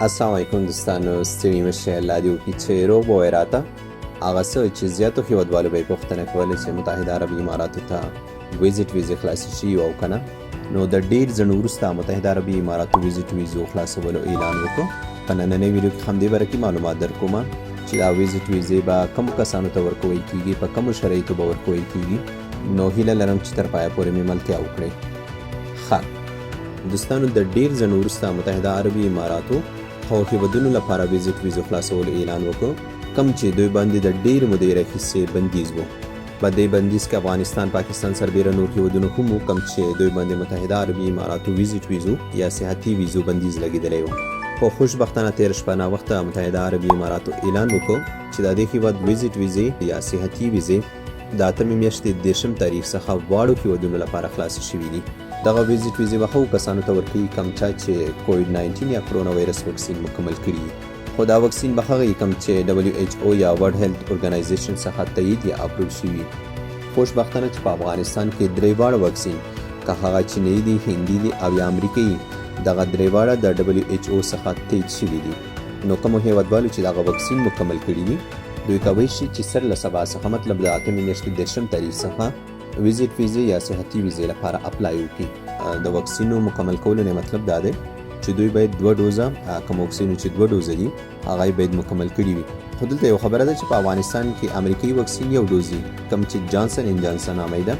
السلام علیکم دوستانو، ستړي مشئ، الله دې وکړي چې روغ به وئ راته. هغه څه چې زیاتو هېوادوالو به یې پوښتنه کوله چې متحده عربي اماراتو ته ویزټ ویزې خلاصې شوي او که نه، نو د ډېر ځنډ وروسته متحده عربي اماراتو ویزټ ویزو خلاصولو اعلان وکړو. په نننۍ ویډیو کې همدې باره کې معلومات درکوم چې دا ویزټ ویزې به کومو کسانو ته ورکوی کېږي، په کومو شرایطو به ورکوی کېږي. نو هیله لرم چې تر پایه پورې مې ملتیا وکړئ. ښه دوستانو، د ډېر ځنډ وروسته متحده عربي اماراتو خو هېوادونو لپاره ویزټ ویزو خلاصولو اعلان وکړ، کوم چې دوی باندې د ډېر مودې راهیسې بندیز و. په دې بندیز کې افغانستان، پاکستان سربیره نور هېوادونه هم وو، کوم چې دوی باندې متحده عربي اماراتو ویزټ ویزو یا سیاحتي ویزو بندیز لګېدلی و. خو خوشبختانه تېره شپه ناوخته متحده عربي اماراتو اعلان وکړ چې د دې هېواد ویزټ ویزې یا سیاحتي ویزې د 8 میاشتې 30 تاریخ څخه واړو هېوادونو لپاره خلاصې شوي دي. دغه ویزټ ویزې به هغو کسانو ته ورکوي کوم چا چې کوویډ 19 یا کرونا وایرس وکسین مکمل کړي وي. خو دا وکسین به هغه کوم چې WHO یا ورلډ هیلث ارګنایزیشن څخه تایید یا اپروو شوي. خوشبختانه چې په افغانستان کې درې واړه وکسین، که هغه چینی دي، هندي دي او یا امریکایي، دغه درې واړه د WHO څخه تایید شوي دي. نو کومو هېوادوالو چې دغه وکسین مکمل کړي وي، دوی کولی شي چې سر له سبا څخه مطلب د 8 میاشتې 30 تاریخ څخه ویزټ ویزې یا سیاحتي ویزې لپاره اپلای وکړي. د وکسینو مکمل کولو نه مطلب دا دی چې دوی باید 2 ډوزه، کوم وکسینو چې 2 ډوزه دي هغه باید مکمل کړي وي. خو دلته یو خبره ده چې په افغانستان کې امریکایي وکسین 1 ډوز دي، کوم چې جانسن اینډ جانسن نامې ده.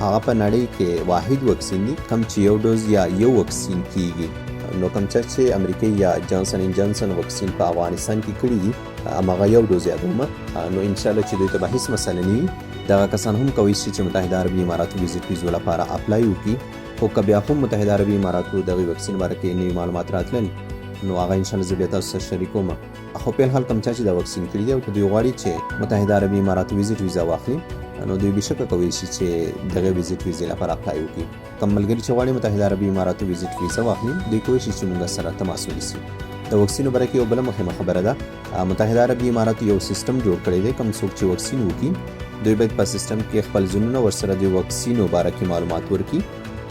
هغه په نړۍ کې واحد وکسین دی کوم چې 1 ډوز یا یو وکسین کیږي. نو کوم چې امریکایي یا جانسن اینډ جانسن وکسین په افغانستان کې کړي دي، هغه 1 ډوز یادوم. نو ان شاء الله چې دوی ته به هیڅ مسله نه وي. دغه کسان هم کولی شي چې متحده عربي اماراتو ویزټ ویزو لپاره اپلای وکړي. خو که بیا هم متحده عربي اماراتو دغه وکسین باره کې نوي معلومات راتلل، نو هغه ان شاء الله زه بیا تاسو سره شریکوم. خو په حال کوم چې دا وکسین کړي دي او دوی غواړي چې متحده عربي اماراتو ویزټ ویزا واخلي، نو دوی بشکه کولی شي چې دغه ویزټ ویزې لپاره اپلای وکړي. کوم ملګري چې غواړي متحده عربي اماراتو ویزټ ویزا واخلي، دوی کولی شي چې موږ سره تماس ونیسي. د وکسینو باره کې یو بله مهمه خبره ده، متحده عربي اماراتو یو سیستم جوړ کړی دی. کوم څوک چې وکسین وکړي، دوی باید په سیستم کې خپل ځانونه ورسره د وکسینو باره کې معلومات ورکړي.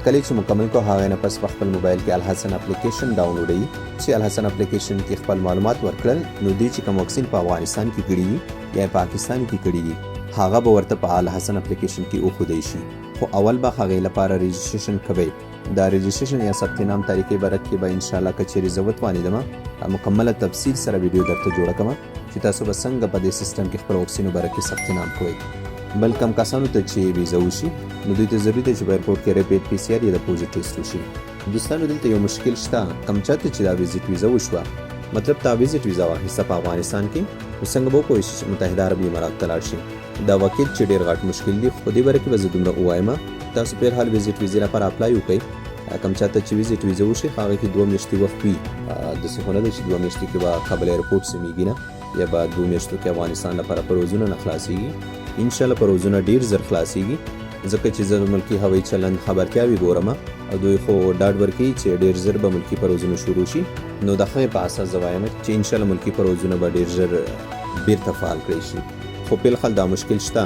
کله چې مکمل کو، هغه نه پس په خپل موبایل کې الحسن اپلیکیشن ډاونلوډوي. چې الحسن اپلیکیشن کې خپل معلومات ورکړل، نو دوی چې کوم وکسین په افغانستان کې کړي دي یا پاکستان کې کړي دي، هغه به ورته په الحسن اپلیکیشن کې وښودی شي. خو اول به هغې لپاره رجسټریشن کوئ. دا رجسټریشن یا ثبت نام طریقې باره کې به انشاءالله که چیرې زه وتوانېدم مکمله تفصیل سره ویډیو درته جوړه کړم چې تاسو به څنګه په دې سیستم کې خپل وکسینو باره کې ثبت نام کوئ. بل کم کسانو ته چې ویزه وشي، نو دوی ته ضروري ده چې په ایرپورټ کې ریپیډ PCR یا د پوزیټ ټیسټ وشي. دوستانو دلته یو مشکل شته، کوم چاته چې دا ویزټ ویزه وشوه، مطلب تا ویزټ ویزه واخیسته په افغانستان کې، نو څنګه به وکولی شي چې متحده عربي اماراتو ته لاړ شي. دا واقعیت چې ډېر غټ مشکل دی. خو دې باره کې به زه دومره ووایم، تاسو په هر حال ویزټ ویزې لپاره اپلای وکړئ. کوم چاته چې ویزټ ویزه وشي، هغه کې 2 میاشتې وخت وي. داسې خو نه ده چې 2 میاشتې کې به کابل ایرپورټ سمیږي نه، یا به 2 میاشتو کې افغانستان لپاره پروازونه نه خلاصېږي. انشاءالله پروازونه ډېر زر خلاصېږي، ځکه چې زه د ملکي هوایي چلند خبرتیاوې ګورم او دوی خو ډاډ ورکوي چې ډېر زر به ملکي پروازونه شروع شي. نو د هغې په اساس زه وایم چې انشاءالله ملکي پروازونه به ډېر ژر بېرته فعال کړی شي. خو په الحال دا مشکل شته.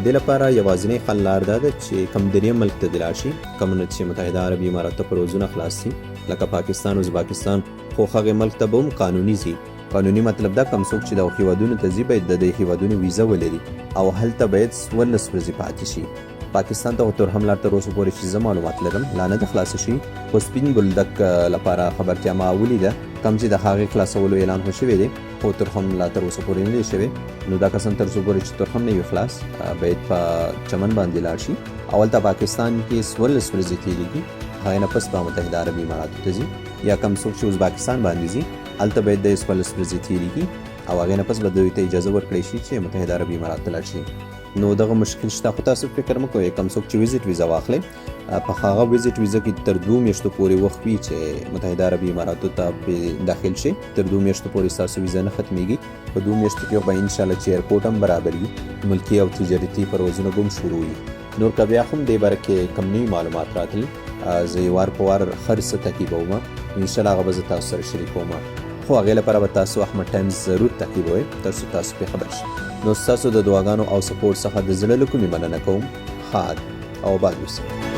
دې لپاره یوازینی حل لار دا ده چې کوم درېیم ملک ته دې لاړ شي، کوم نه چې متحده عربي اماراتو ته پروازونه خلاص شي، لکه پاکستان، ازبکستان. خو هغې ملک ته به هم قانوني ځي. قانوني مطلب دا کوم څوک چې د هېوادونو ته ځي باید د دې هېوادونو ویزه ولري او هلته باید 14 ورځې پاتې شي. پاکستان ته تر هم لا تر اوسه پورې چې زه معلومات لرم لا نه ده خلاصه شي. خو سپین بولدک لپاره خبرتیا ما ولیده، کوم چې د هغې خلاصولو اعلان خو شوی دی، خو تر هم لا تر اوسه پورې نه دی شوی. نو دا کسان تر څو پورې چې تر هم نه وي خلاص، باید په چمن باندې لاړ شي. اول ته پاکستان کې 14 ورځې تېرېږي، هغې نه پس به متحده عربي اماراتو ته ځي. یا کوم څوک چې ازبکستان باندې ځي، هلته باید د 14 ورځې تېرېږي او هغې نه پس به دوی ته اجازه ورکړی شي چې متحده عربي اماراتو ته لاړ شي. نو دغه مشکل شته. خو تاسو فکر مه کوئ، کوم څوک چې ویزټ ویزه واخلئ، په هغه ویزټ ویزه کې تر 2 میاشتو پورې وخت وي چې متحده عربي اماراتو ته داخل شي. تر 2 میاشتو پورې ستاسو ویزه نه ختمیږي. په 2 میاشتو کې به انشاءالله چې ایرپورټ هم برابر وي، ملکي او تجارتي پروازونه به هم شروع وي. نور که بیا هم دې باره کې کوم نوي معلومات راتلل، زه یې وار په وار هر څه تعقیبوم. انشاءالله هغه به زه تاسو سره شریکوم. خو هغې لپاره به تاسو احمد ټایمز ضرور تعقیبوئ تر څو تاسو پرې خبر شئ. نو ستاسو د دعاګانو او سپورټ څخه د زړه له کومې مننه کوم. ښاد او آباد اوسئ.